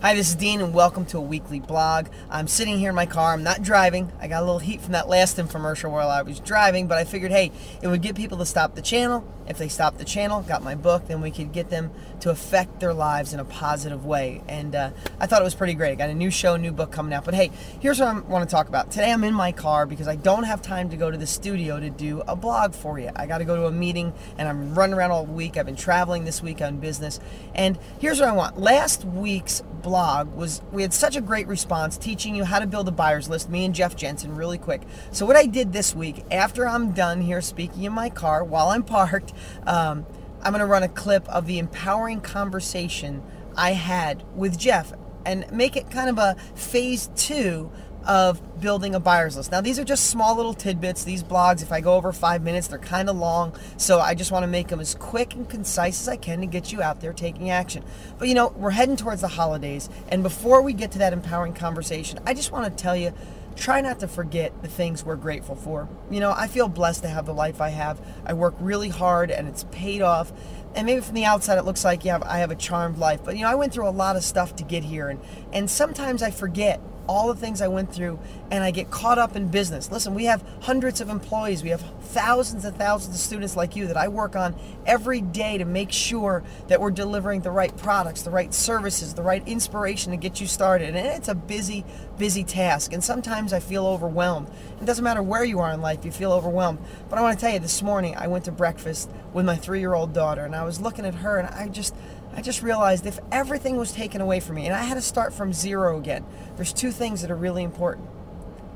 Hi, this is Dean and welcome to a weekly blog. I'm sitting here in my car. I'm not driving. I got a little heat from that last infomercial while I was driving, but I figured, hey, it would get people to stop the channel. If they stop the channel, got my book, then we could get them to affect their lives in a positive way. And I thought it was pretty great. I got a new show, new book coming out. But hey, here's what I want to talk about. Today I'm in my car because I don't have time to go to the studio to do a blog for you. I got to go to a meeting and I'm running around all week. I've been traveling this week on business. And here's what I want. Last week's blog was, we had such a great response teaching you how to build a buyer's list, me and Jeff Jensen, really quick. So what I did this week, after I'm done here speaking in my car while I'm parked, I'm going to run a clip of the empowering conversation I had with Jeff and make it kind of a phase 2 of building a buyer's list. Now, these are just small little tidbits. These blogs, if I go over 5 minutes, they're kind of long. So I just want to make them as quick and concise as I can to get you out there taking action. But you know, we're heading towards the holidays. And before we get to that empowering conversation, I just want to tell you, try not to forget the things we're grateful for. You know, I feel blessed to have the life I have. I work really hard and it's paid off. And maybe from the outside it looks like, yeah, I have a charmed life. But you know, I went through a lot of stuff to get here. And sometimes I forget all the things I went through and I get caught up in business. Listen, we have hundreds of employees. We have thousands and thousands of students like you that I work on every day to make sure that we're delivering the right products, the right services, the right inspiration to get you started. And it's a busy, busy task. And sometimes I feel overwhelmed. It doesn't matter where you are in life, you feel overwhelmed. But I want to tell you, this morning I went to breakfast with my 3-year-old daughter and I was looking at her and I just realized if everything was taken away from me and I had to start from zero again, there's 2 things that are really important.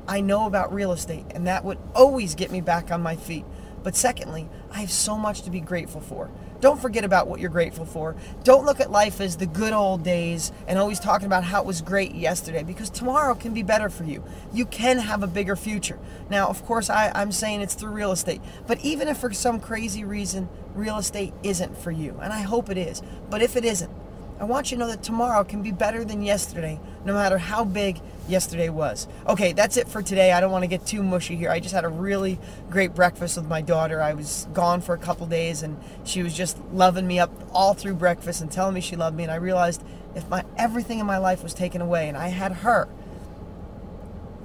I know about real estate and that would always get me back on my feet. But secondly, I have so much to be grateful for. Don't forget about what you're grateful for. Don't look at life as the good old days and always talking about how it was great yesterday, because tomorrow can be better for you. You can have a bigger future. Now, of course, I'm saying it's through real estate. But even if for some crazy reason real estate isn't for you, and I hope it is, but if it isn't, I want you to know that tomorrow can be better than yesterday, no matter how big yesterday was. Okay, that's it for today. I don't want to get too mushy here. I just had a really great breakfast with my daughter. I was gone for a couple days, and she was just loving me up all through breakfast and telling me she loved me. And I realized if everything in my life was taken away and I had her,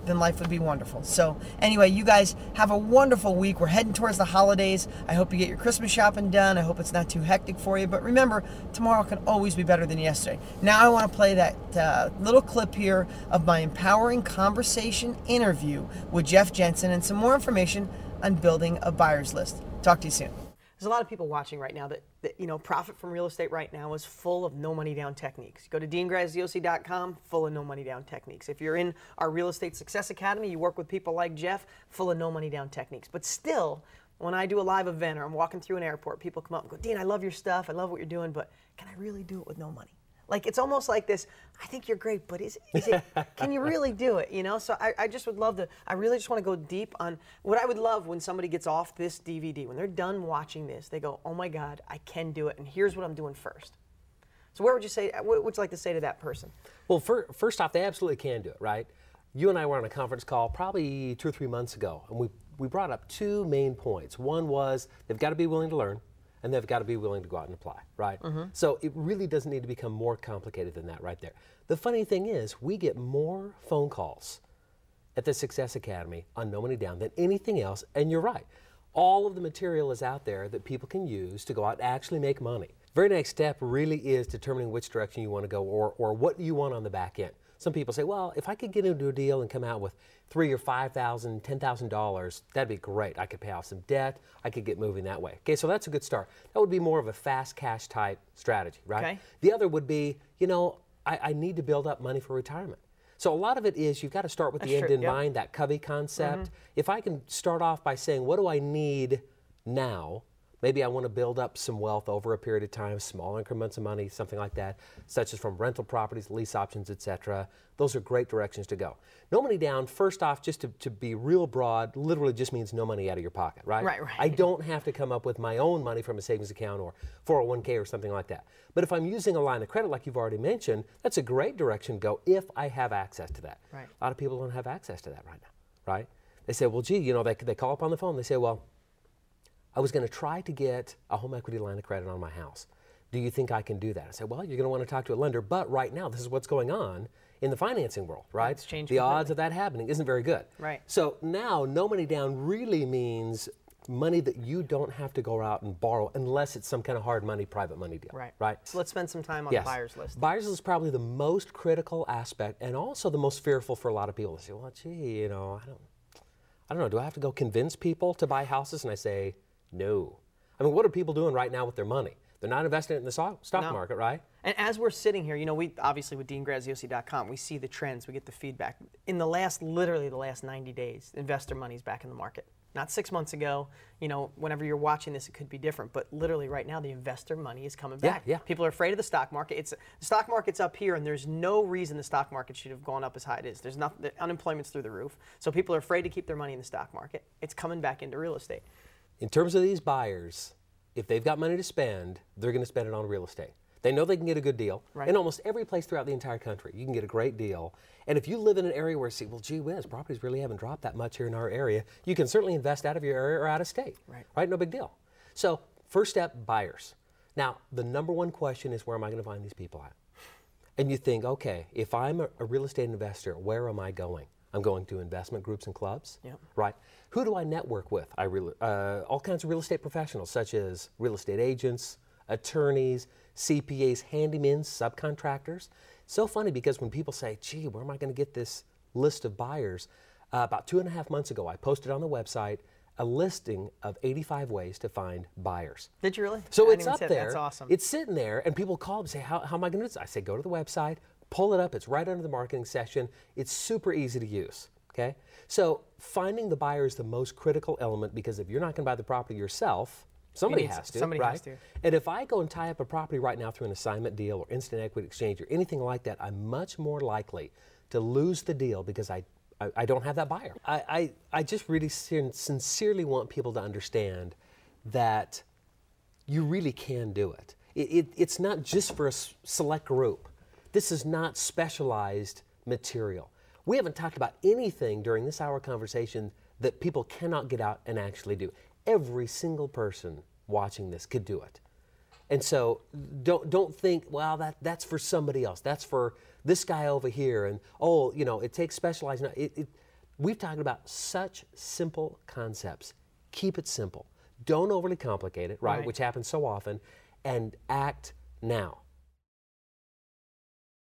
then life would be wonderful. So anyway, you guys have a wonderful week. We're heading towards the holidays. I hope you get your Christmas shopping done. I hope it's not too hectic for you. But remember, tomorrow can always be better than yesterday. Now I want to play that little clip here of my empowering conversation interview with Jeff Jensen and some more information on building a buyer's list. Talk to you soon. There's a lot of people watching right now that you know, profit from real estate right now is full of no money down techniques. You go to deangraziosi.com, full of no money down techniques. If you're in our Real Estate Success Academy, you work with people like Jeff, full of no money down techniques. But still, when I do a live event or I'm walking through an airport, people come up and go, Dean, I love your stuff, I love what you're doing, but can I really do it with no money? Like, it's almost like this, I think you're great, but is it can you really do it, you know? So I just would love to, I really just want to go deep on what I would love when somebody gets off this DVD. When they're done watching this, they go, oh my God, I can do it, and here's what I'm doing first. So what would you like to say to that person? Well, first off, they absolutely can do it, right? You and I were on a conference call probably 2 or 3 months ago, and we brought up 2 main points. One was they've got to be willing to learn, and they've got to be willing to go out and apply, right? So it really doesn't need to become more complicated than that right there. The funny thing is, we get more phone calls at the Success Academy on No Money Down than anything else, and you're right. All of the material is out there that people can use to go out and actually make money. Very next step really is determining which direction you want to go or what you want on the back end. Some people say, well, if I could get into a deal and come out with $3,000 or $5,000, $10,000, that'd be great. I could pay off some debt. I could get moving that way. Okay, so that's a good start. That would be more of a fast cash type strategy, right? Okay. The other would be, you know, I need to build up money for retirement. So a lot of it is you've got to start with the end in mind, that Covey concept. If I can start off by saying, what do I need now? Maybe I want to build up some wealth over a period of time, small increments of money, something like that, such as from rental properties, lease options, etc. Those are great directions to go. No money down, first off, just to be real broad, literally just means no money out of your pocket, right? Right. I don't have to come up with my own money from a savings account or 401k or something like that. But if I'm using a line of credit like you've already mentioned, that's a great direction to go if I have access to that. Right. A lot of people don't have access to that right now, right? They say, well, gee, you know, they call up on the phone, they say, well, I was going to try to get a home equity line of credit on my house. Do you think I can do that? I said, well, you're going to want to talk to a lender, but right now this is what's going on in the financing world, right? It's changed the completely. odds of that happening isn't very good. Right. So now no money down really means money that you don't have to go out and borrow unless it's some kind of hard money, private money deal. Right. Right. So let's spend some time on Yes. the buyer's list. Buyer's list is probably the most critical aspect and also the most fearful for a lot of people. They say, well, gee, you know, I don't know, do I have to go convince people to buy houses? And I say, no. I mean, what are people doing right now with their money? They're not investing it in the stock market, right? And as we're sitting here, you know, we obviously with DeanGraziosi.com, we see the trends, we get the feedback. In the last, literally the last 90 days, investor money's back in the market. Not 6 months ago, you know, whenever you're watching this, it could be different, but literally right now, the investor money is coming back. Yeah. People are afraid of the stock market. The stock market's up here, and there's no reason the stock market should have gone up as high as it is. There's nothing, the unemployment's through the roof, so people are afraid to keep their money in the stock market. It's coming back into real estate. In terms of these buyers, if they've got money to spend, they're going to spend it on real estate. They know they can get a good deal. Right. In almost every place throughout the entire country, you can get a great deal. And if you live in an area where you see, well, gee whiz, properties really haven't dropped that much here in our area, you can certainly invest out of your area or out of state. Right? No big deal. So first step, buyers. Now, the number one question is, where am I going to find these people at? And you think, okay, if I'm a real estate investor, where am I going? I'm going to investment groups and clubs, right? Who do I network with? All kinds of real estate professionals, such as real estate agents, attorneys, CPAs, handymen, subcontractors. So funny because when people say, gee, where am I going to get this list of buyers? About 2.5 months ago, I posted on the website a listing of 85 ways to find buyers. Did you really? So it's up there. That's awesome. It's sitting there, and people call and say, how am I going to do this? I say, go to the website, pull it up. It's right under the marketing section. It's super easy to use. Okay? So finding the buyer is the most critical element, because if you're not going to buy the property yourself, somebody has to, somebody right? has to. And if I go and tie up a property right now through an assignment deal or instant equity exchange or anything like that, I'm much more likely to lose the deal because I don't have that buyer. I just really sincerely want people to understand that you really can do it. It's not just for a select group. This is not specialized material. We haven't talked about anything during this hour conversation that people cannot get out and actually do. Every single person watching this could do it. And so don't think, well, that's for somebody else. That's for this guy over here. And, oh, you know, it takes specialized. No, we've talked about such simple concepts. Keep it simple. Don't overly complicate it, right? Which happens so often. And act now.